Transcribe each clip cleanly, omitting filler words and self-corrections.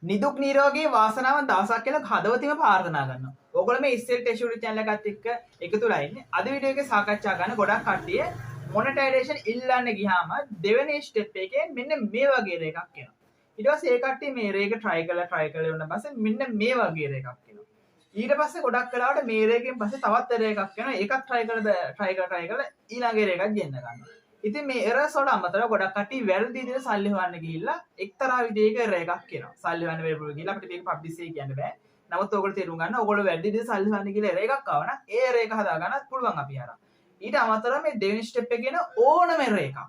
නිදුක් නිරෝගී වාසනාවන් දවසක් කියලා හදවතින්ම ප්‍රාර්ථනා කරනවා. ඕගොල්ලෝ මේ ඉස්සෙල් ටෙෂුරි channel එකත් එක්ක එකතුලා ඉන්නේ. අද වීඩියෝ එකේ සාකච්ඡා කරන ගොඩක් කට්ටිය මොනටයිසේෂන් ඉල්ලන්න ගියාම දෙවෙනි ස්ටෙප් එකේ මෙන්න මේ වගේ එකක් එනවා. ඊට පස්සේ ඒ කට්ටිය මේ රේක try කරලා ඉන්න පස්සේ මෙන්න මේ වගේ එකක් එනවා. ඊට පස්සේ ගොඩක් වෙලාවට මේ රේකෙන් පස්සේ තවත් එකක් එනවා. ඒකත් try කරලා ඊළඟ රේකක් ගෙන්න ගන්නවා. ඉතින් මේ එරර්ස් වල අමතරව ගොඩක් කට්ටිය වැරදි විදිහට සල්ලි හොයන්න ගිහිල්ලා එක්තරා විදිහක එරර් එකක් එනවා. සල්ලි හොයන්න වෙලපොළ ගිහිල්ලා අපිට මේක පබ්ලිෂ් එකේ කියන්න බෑ. නමුත් ඔයගොල්ලෝ තේරුම් ගන්න ඔයගොල්ලෝ වැරදි විදිහට සල්ලි හොයන්න ගිහිල්ලා එරර් එකක් ආව නම් ඒ එරර් එක හදා ගන්නත් පුළුවන් අපි අරන්. ඊට අමතරව මේ දෙවෙනි ස්ටෙප් එකේ කියන ඕනම එරර් එකක්.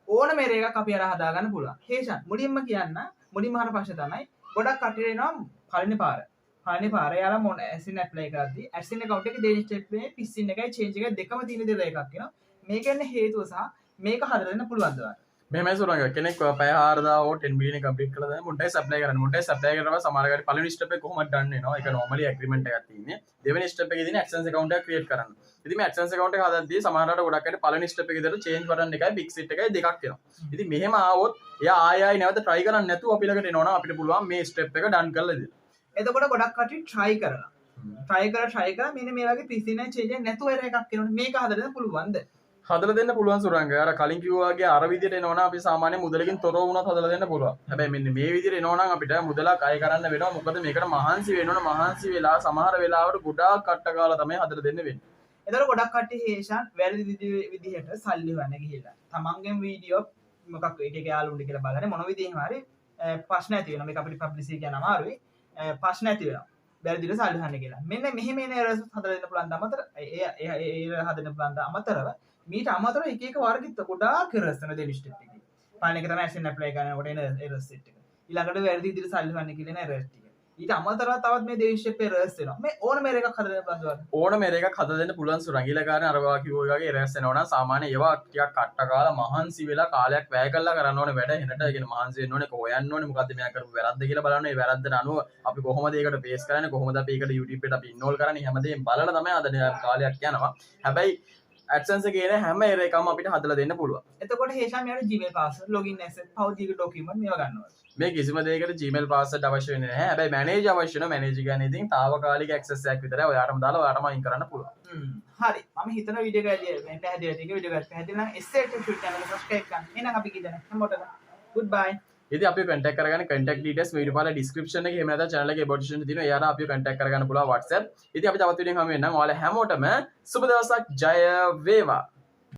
ඕනම එරර් එකක් අපි අරන් හදා ගන්න පුළුවන්. හේෂන් මුලින්ම කියන්න මුලින්ම අහන ප්‍රශ්නේ තමයි ගොඩක් කට්ටිය එනවා පළවෙනි පාර. පළවෙනි පාර යාලා මොන ඇසින් ඇප්ලයි කරද්දී ඇසින් account එකේ දෙවෙනි ස්ටෙප් එකේ පිස්සින් එකයි චේන්ජ් එකයි දෙකම තියෙන දේ එකක් එනවා. මේකෙන් හේතුව සහ මේක හදලා දෙන්න පුළුවන්ද ඔයාලට? මෙහෙමයි සුරංග කෙනෙක් පැය 4000 හෝ 10 බිලියන් කම්ප්ලීට් කරලා දැන් මොන්ටයිස් ඇප්ලයි කරන්න. මොන්ටයිස් ඇප්ලයි කරනවා සමහර කාට පළවෙනි ස්ටෙප් එක කොහොමද ඩන් වෙනවා. ඒක normally agreement එකක් තියෙන්නේ. දෙවෙනි ස්ටෙප් එකේ තියෙන AdSense account එක create කරන්න. ඉතින් මේ AdSense account එක හදද්දී සමහරවිට ගොඩක් අයට පළවෙනි ස්ටෙප් එකේ විතර change button එකයි fixit එකයි දෙකක් එනවා. ඉතින් මෙහෙම ආවොත් එයා ආයෙ නැවත try කරන්නේ නැතුව අපි ළඟට එනවනම් අපිට පුළුවන් මේ ස්ටෙප් එක ඩන් කරලා දෙන්න. එතකොට ගොඩක් කට්ටිය try කරලා මෙන්න මේ වගේ පිස්සින් එක change නැතුව එරර් එකක් එනවනේ මේක හදලා දෙන්න පුළුවන්ද? හදලා දෙන්න පුළුවන් සුරංග. අර කලින් කිව්වා වගේ අර විදිහට එනවනම් අපි සාමාන්‍ය මුදලකින් තොරව වුණත් හදලා දෙන්න පුළුවන්. හැබැයි මෙන්න මේ විදිහට එනවනම් අපිට මුදලක් අය කරන්න වෙනවා. මොකද මේකට මහන්සි වෙනවනේ. මහන්සි වෙලා සමහර වෙලාවට ගොඩාක් කට්ට කාලා තමයි හදලා දෙන්න වෙන්නේ. එතකොට ගොඩක් කට්ටිය හේෂන් වැරදි විදිහට සල්ලි හොයන්න ගිහිල්ලා. තමන්ගෙන් වීඩියෝ මොකක් එක එක යාළුවන්ට කියලා බලන්නේ මොන විදිහෙන් හරි ප්‍රශ්න ඇති වෙනවා. මේක අපිට පබ්ලිෂ් එක කියන අමාරුයි. ප්‍රශ්න ඇති වෙනවා. වැරදි විදිහට සල්ලි හොයන්න කියලා. මෙන්න මෙහෙම එන එරර්ස් හදලා දෙන්න පුළුවන් අමතර ඒ හදන්න පුළුවන් අමතරව මීට අමතරව එක එක වර්ගිත ගොඩාක් එරර්ස් වෙන දෙවි ස්ටෙප් එකේ. පළවෙනි එක තමයි ඇක්ෂන් ඇප්ලයි කරනකොට එන එරර්ස් සෙට් එක. ඊළඟට වැරදි විදිහට සල්ලි හොයන්න කියලා එන එරර්ස් ටික. ඊට අමතරව තවත් මේ දෙවි ස්ටෙප් එරර්ස් වෙනවා. මේ ඕනම එකක් හදලා දෙන්න පුළුවන්. ඕනම එකක් හදලා දෙන්න පුළුවන් සුරංග. ඊළඟට අර වා කිව්වා වගේ එරර්ස් වෙනවා නම් සාමාන්‍ය ඒවා ටිකක් කට්ට කාලා මහන්සි වෙලා කාලයක් වැය කරලා කරන්න ඕනේ වැඩ. එනට කියන මහන්සි වෙන්න ඕනේ හොයන්න ඕනේ මොකද්ද මෙයා කරපු වැරද්ද කියලා බලන්න. ඒ වැරද්දට අනුව අපි කොහොමද ඒකට බේස් කරන්නේ කොහොමද අපි ඒකට YouTube එකට අපි ඉන්වෝල් කරන්නේ හැමදේම බලලා තමයි අද කාලයක් යනවා. හැබැයි AdSense එකේ එන හැම එරර් එකම අපිට හදලා දෙන්න පුළුවන්. එතකොට හේෂන් මෙයාට Gmail password login access භෞතික document මේවා ගන්නවා. මේ කිසිම දෙයකට Gmail password අවශ්‍ය වෙන්නේ නැහැ. හැබැයි manage අවශ්‍ය වෙනවා. manage කියන්නේ ඉතින් తాවකාලික access එකක් විතරයි. ඔයාටම දාලා ඔයාටම අයින් කරන්න පුළුවන්. හරි. මම හිතන වීඩියෝ එකදී මේ පැහැදිලිව තියෙන වීඩියෝ එකත් පැහැදිලි නම් SL YouTube channel එක subscribe කරන්න. එහෙනම් අපි කියදන හැමෝටම goodbye. ඉතින් අපි contact කරගන්න contact details වීඩියෝ පාලා description එකේ එහෙම නැත්නම් channel එකේ about description තියෙනවා. එයාලා අපිව contact කරගන්න පුළුවන් WhatsApp. ඉතින් අපි තවත් වීඩියෝ එකක් හමු වෙනනම් ඔයාලා හැමෝටම සුබ දවසක් ජය වේවා.